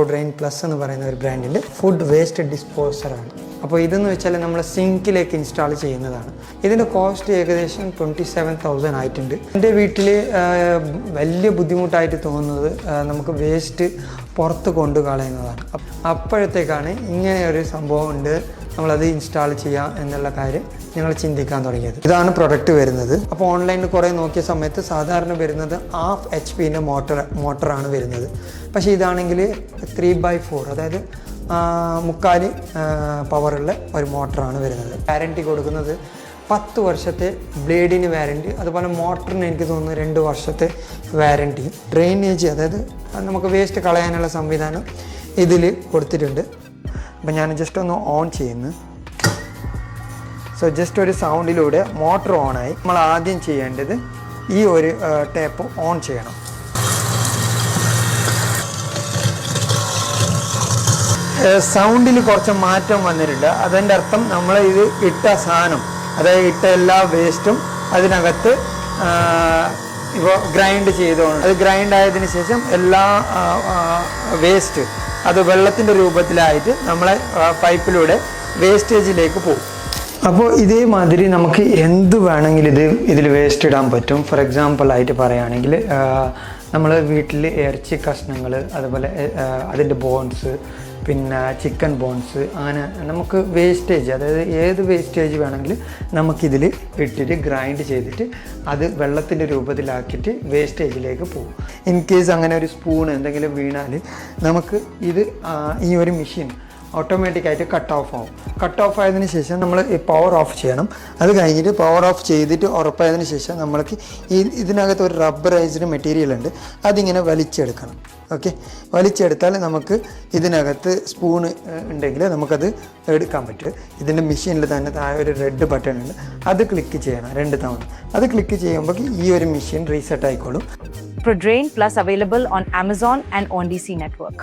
Drain Plus എന്ന് പറയുന്ന ഒരു ബ്രാൻഡിൻ്റെ ഫുഡ് വേസ്റ്റ് ഡിസ്പോസറാണ്. അപ്പോൾ ഇതെന്ന് വെച്ചാൽ നമ്മൾ സിങ്കിലേക്ക് ഇൻസ്റ്റാൾ ചെയ്യുന്നതാണ്. ഇതിൻ്റെ കോസ്റ്റ് ഏകദേശം 27,000 ആയിട്ടുണ്ട്. എൻ്റെ വീട്ടിൽ വലിയ ബുദ്ധിമുട്ടായിട്ട് തോന്നുന്നത് നമുക്ക് വേസ്റ്റ് പുറത്ത് കൊണ്ടു കളയുന്നതാണ്. അപ്പോഴത്തേക്കാണ് ഇങ്ങനെ ഒരു സംഭവം ഉണ്ട്, നമ്മളത് ഇൻസ്റ്റാൾ ചെയ്യാം എന്നുള്ള കാര്യം ഞങ്ങൾ ചിന്തിക്കാൻ തുടങ്ങിയത്. ഇതാണ് പ്രൊഡക്റ്റ് വരുന്നത്. അപ്പോൾ ഓൺലൈനിൽ കുറേ നോക്കിയ സമയത്ത് സാധാരണ വരുന്നത് 1/2 HP മോട്ടറാണ് വരുന്നത്. പക്ഷേ ഇതാണെങ്കിൽ 3/4, അതായത് 3/4 പവറുള്ള ഒരു മോട്ടറാണ് വരുന്നത്. വാറൻറ്റി കൊടുക്കുന്നത് 10 വർഷത്തെ ബ്ലേഡിന് വാറൻറ്റി, അതുപോലെ മോട്ടറിന് എനിക്ക് തോന്നുന്നു 2 വർഷത്തെ വാറൻറ്റി. ഡ്രെയിനേജ്, അതായത് നമുക്ക് വേസ്റ്റ് കളയാനുള്ള സംവിധാനം ഇതിൽ കൊടുത്തിട്ടുണ്ട്. അപ്പോൾ ഞാൻ ജസ്റ്റ് ഒന്ന് ഓൺ ചെയ്യുന്നു. സോ ജസ്റ്റ് ഒരു സൗണ്ടിലൂടെ മോട്ടർ ഓണായി. നമ്മൾ ആദ്യം ചെയ്യേണ്ടത് ഈ ഒരു ടാപ്പ് ഓൺ ചെയ്യണം. സൗണ്ടിൽ കുറച്ച് മാറ്റം വന്നിട്ടുണ്ട്. അതിൻ്റെ അർത്ഥം നമ്മൾ ഇത് ഇട്ട സാധനം, അതായത് ഇട്ട എല്ലാ വേസ്റ്റും അതിനകത്ത് ഇപ്പോൾ ഗ്രൈൻഡ് ചെയ്തോണ്ട് അത് ഗ്രൈൻഡ് ആയതിനു ശേഷം എല്ലാ വേസ്റ്റ് അത് വെള്ളത്തിൻ്റെ രൂപത്തിലായിട്ട് നമ്മളെ പൈപ്പിലൂടെ വേസ്റ്റേജിലേക്ക് പോകും. അപ്പോൾ ഇതേമാതിരി നമുക്ക് എന്ത് വേണമെങ്കിലും ഇതിൽ വേസ്റ്റ് ഇടാൻ പറ്റും. ഫോർ എക്സാമ്പിൾ ആയിട്ട് പറയുകയാണെങ്കിൽ നമ്മൾ വീട്ടിൽ ഇറച്ചി കഷ്ണങ്ങൾ, അതുപോലെ അതിൻ്റെ ബോൺസ്, പിന്നെ ചിക്കൻ ബോൺസ്, അങ്ങനെ നമുക്ക് വേസ്റ്റേജ്, അതായത് ഏത് വേസ്റ്റേജ് വേണമെങ്കിലും നമുക്കിതിൽ ഇട്ടിട്ട് ഗ്രൈൻഡ് ചെയ്തിട്ട് അത് വെള്ളത്തിൻ്റെ രൂപത്തിലാക്കിയിട്ട് വേസ്റ്റേജിലേക്ക് പോകും. ഇൻ കേസ് അങ്ങനെ ഒരു സ്പൂൺ എന്തെങ്കിലും വീണാൽ നമുക്ക് ഇത് ഈ ഒരു മെഷീൻ ഓട്ടോമാറ്റിക്കായിട്ട് കട്ട് ഓഫ് ആവും. കട്ട് ഓഫ് ആയതിനു ശേഷം നമ്മൾ ഈ പവർ ഓഫ് ചെയ്യണം. അത് കഴിഞ്ഞിട്ട് പവർ ഓഫ് ചെയ്തിട്ട് ഉറപ്പായതിനു ശേഷം നമ്മൾക്ക് ഇതിനകത്ത് ഒരു റബ്ബറൈസ്ഡ് മെറ്റീരിയൽ ഉണ്ട്, അതിങ്ങനെ വലിച്ചെടുക്കണം. ഓക്കെ, വലിച്ചെടുത്താൽ നമുക്ക് ഇതിനകത്ത് സ്പൂണ് ഉണ്ടെങ്കിൽ നമുക്കത് എടുക്കാൻ പറ്റും. ഇതിൻ്റെ മെഷീനിൽ തന്നെ താഴെ ഒരു റെഡ് ബട്ടൺ ഉണ്ട്, അത് ക്ലിക്ക് ചെയ്യണം 2 തവണ. അത് ക്ലിക്ക് ചെയ്യുമ്പോൾ ഈ ഒരു മെഷീൻ റീസെറ്റ് ആയിക്കോളും. Drain Plus available on Amazon and ONDC network.